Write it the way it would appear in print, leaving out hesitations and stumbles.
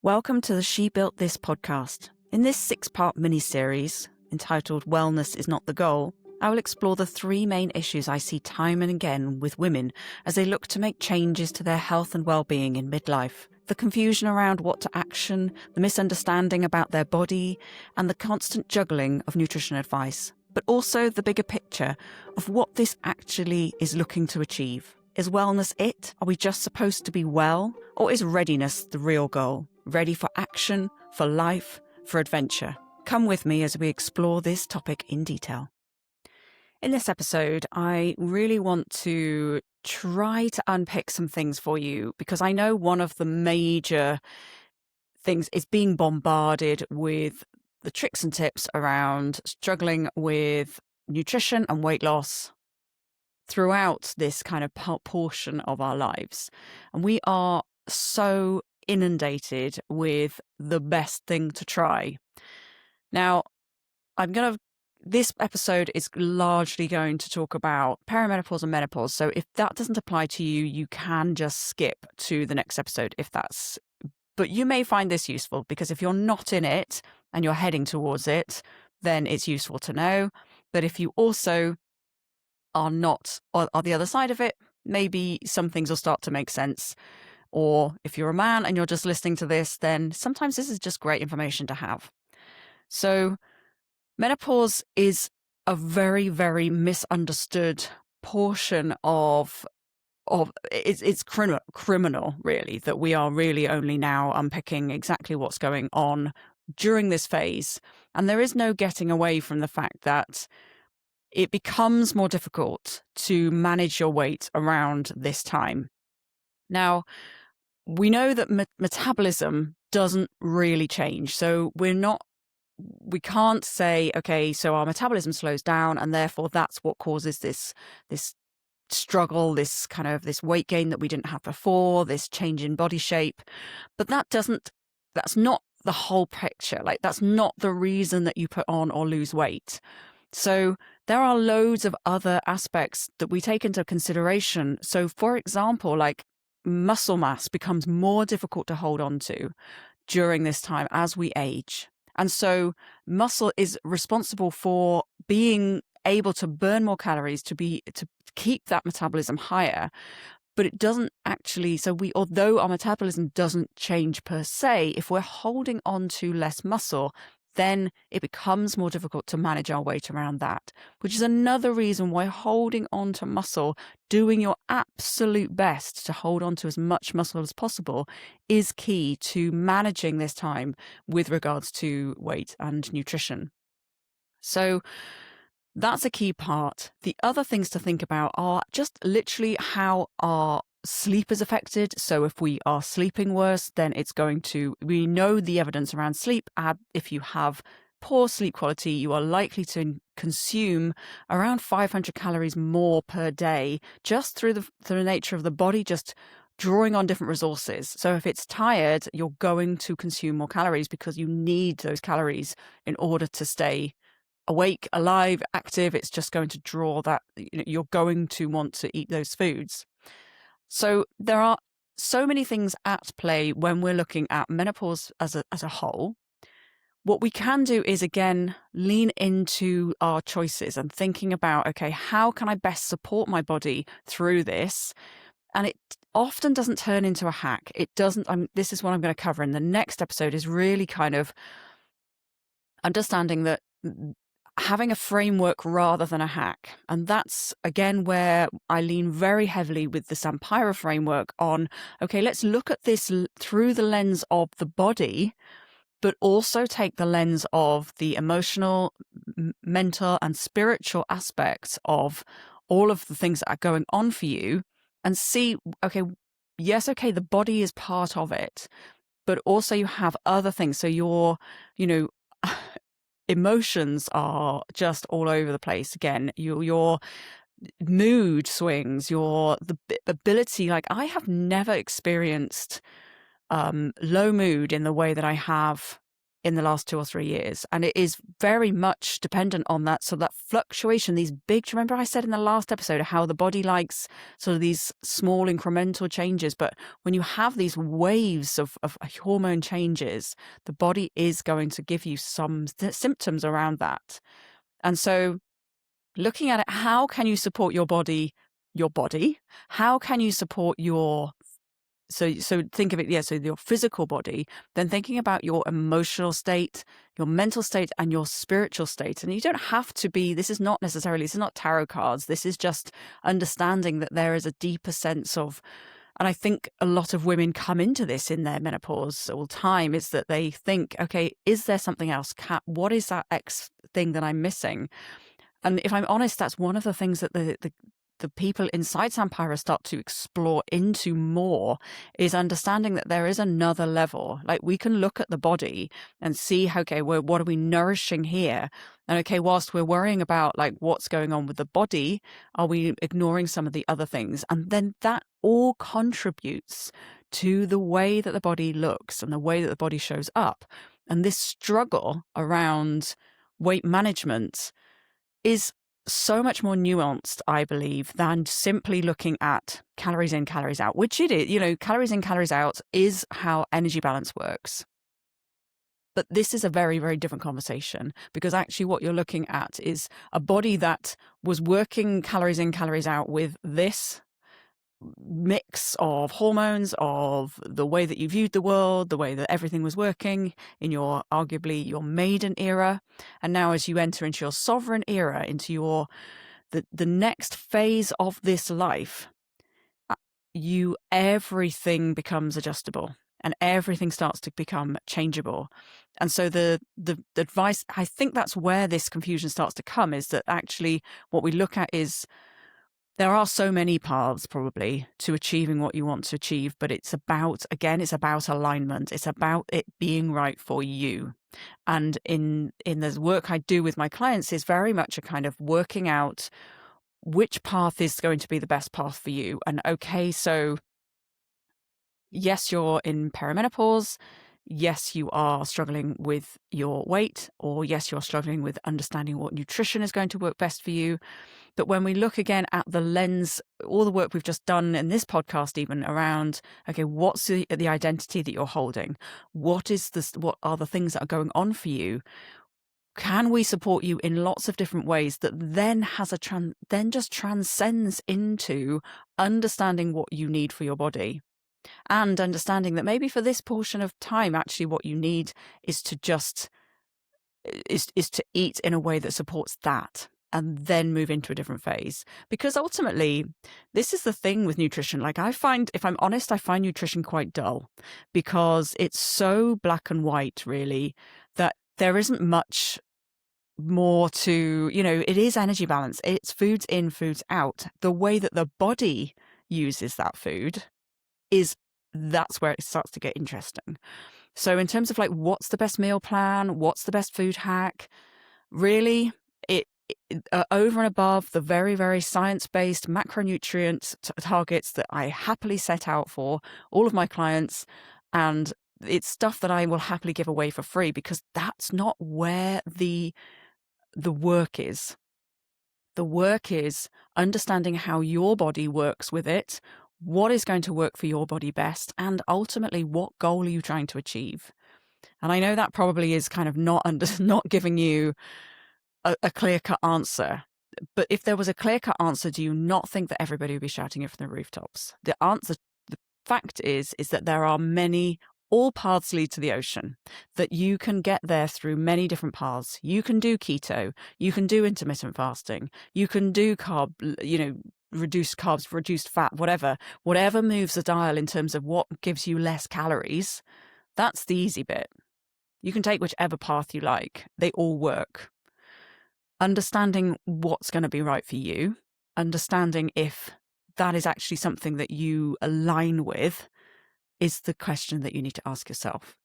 Welcome to the She Built This podcast. In this 6-part mini-series, entitled Wellness is Not the Goal, I will explore the 3 main issues I see time and again with women as they look to make changes to their health and well-being in midlife. The confusion around what to action, the misunderstanding about their body, and the constant juggling of nutrition advice. But also the bigger picture of what this actually is looking to achieve. Is wellness it? Are we just supposed to be well? Or is readiness the real goal? Ready for action, for life, for adventure? Come with me as we explore this topic in detail. In this episode, I really want to try to unpick some things for you because I know one of the major things is being bombarded with the tricks and tips around struggling with nutrition and weight loss throughout this kind of portion of our lives. And we are so inundated with the best thing to try. Now, this episode is largely going to talk about perimenopause and menopause. So if that doesn't apply to you, you can just skip to the next episode but you may find this useful because if you're not in it and you're heading towards it, then it's useful to know. But if you also are not on the other side of it, maybe some things will start to make sense. Or if you're a man and you're just listening to this, then sometimes this is just great information to have. So menopause is a very, very misunderstood portion of it's criminal, really, that we are really only now unpicking exactly what's going on during this phase. And there is no getting away from the fact that it becomes more difficult to manage your weight around this time. Now, we know that metabolism doesn't really change. So we can't say, okay, so our metabolism slows down and therefore that's what causes this struggle, this weight gain that we didn't have before, this change in body shape. But that's not the whole picture. Like, that's not the reason that you put on or lose weight. So there are loads of other aspects that we take into consideration. So for example, like muscle mass becomes more difficult to hold on to during this time as we age. And so muscle is responsible for being able to burn more calories, to keep that metabolism higher. But it doesn't actually, although our metabolism doesn't change per se, if we're holding on to less muscle, then it becomes more difficult to manage our weight around that, which is another reason why holding on to muscle, doing your absolute best to hold on to as much muscle as possible, is key to managing this time with regards to weight and nutrition. So that's a key part. The other things to think about are just literally how our sleep is affected. So if we are sleeping worse, then we know the evidence around sleep. If you have poor sleep quality, you are likely to consume around 500 calories more per day, just through the nature of the body, just drawing on different resources. So if it's tired, you're going to consume more calories because you need those calories in order to stay awake, alive, active. It's just going to draw that, you're going to want to eat those foods. So there are so many things at play when we're looking at menopause as a whole. What we can do is, again, lean into our choices and thinking about, okay, how can I best support my body through this? And it often doesn't turn into a hack. It doesn't. This is what I'm going to cover in the next episode, is really kind of understanding that having a framework rather than a hack. And that's, again, where I lean very heavily with the Sampira framework on, okay, let's look at this through the lens of the body, but also take the lens of the emotional, mental, and spiritual aspects of all of the things that are going on for you and see, okay, the body is part of it, but also you have other things. So emotions are just all over the place. Again, your mood swings, the ability, like I have never experienced low mood in the way that I have in the last 2 or 3 years. And it is very much dependent on that. So that fluctuation, these big, do you remember I said in the last episode how the body likes sort of these small incremental changes? But when you have these waves of hormone changes, the body is going to give you some symptoms around that. And so looking at it, how can you support your body? How can you support your so think of it, so your physical body, then thinking about your emotional state, your mental state, and your spiritual state. And you don't have to be, this is not tarot cards. This is just understanding that there is a deeper sense of, and I think a lot of women come into this in their menopause all time, is that they think, okay, is there something else? What is that X thing that I'm missing? And if I'm honest, that's one of the things that the people inside Sampira start to explore into more, is understanding that there is another level. Like, we can look at the body and see, okay, well, what are we nourishing here? And okay, whilst we're worrying about like what's going on with the body, are we ignoring some of the other things? And then that all contributes to the way that the body looks and the way that the body shows up. And this struggle around weight management is so much more nuanced, I believe, than simply looking at calories in, calories out, which it is. Calories in, calories out is how energy balance works. But this is a very, very different conversation, because actually what you're looking at is a body that was working calories in, calories out with this mix of hormones, of the way that you viewed the world, the way that everything was working in arguably your maiden era. And now as you enter into your sovereign era, into the next phase of this life, everything becomes adjustable and everything starts to become changeable. And so the advice, I think that's where this confusion starts to come, is that actually what we look at is, there are so many paths probably to achieving what you want to achieve, but it's about alignment. It's about it being right for you. And in the work I do with my clients is very much a kind of working out which path is going to be the best path for you. And okay, so yes, you're in perimenopause. Yes, you are struggling with your weight, or yes, you're struggling with understanding what nutrition is going to work best for you. But when we look again at the lens, all the work we've just done in this podcast, even around, okay, what's the identity that you're holding? What are the things that are going on for you? Can we support you in lots of different ways that then then just transcends into understanding what you need for your body? And understanding that maybe for this portion of time, actually what you need is to eat in a way that supports that, and then move into a different phase. Because ultimately, this is the thing with nutrition. Like, if I'm honest, I find nutrition quite dull, because it's so black and white, really, that there isn't much more to, it is energy balance. It's foods in, foods out. The way that the body uses that food that's where it starts to get interesting. So in terms of like, what's the best meal plan? What's the best food hack? Really, over and above the very, very science-based macronutrient targets that I happily set out for all of my clients. And it's stuff that I will happily give away for free, because that's not where the work is. The work is understanding how your body works with it, what is going to work for your body best, and ultimately, what goal are you trying to achieve? And I know that probably is kind of not giving you a clear-cut answer. But if there was a clear-cut answer, do you not think that everybody would be shouting it from the rooftops? The fact is that there are all paths lead to the ocean, that you can get there through many different paths. You can do keto, you can do intermittent fasting, you can do reduced carbs, reduced fat, whatever moves the dial in terms of what gives you less calories. That's the easy bit. You can take whichever path you like. They all work. Understanding what's going to be right for you, understanding if that is actually something that you align with, is the question that you need to ask yourself.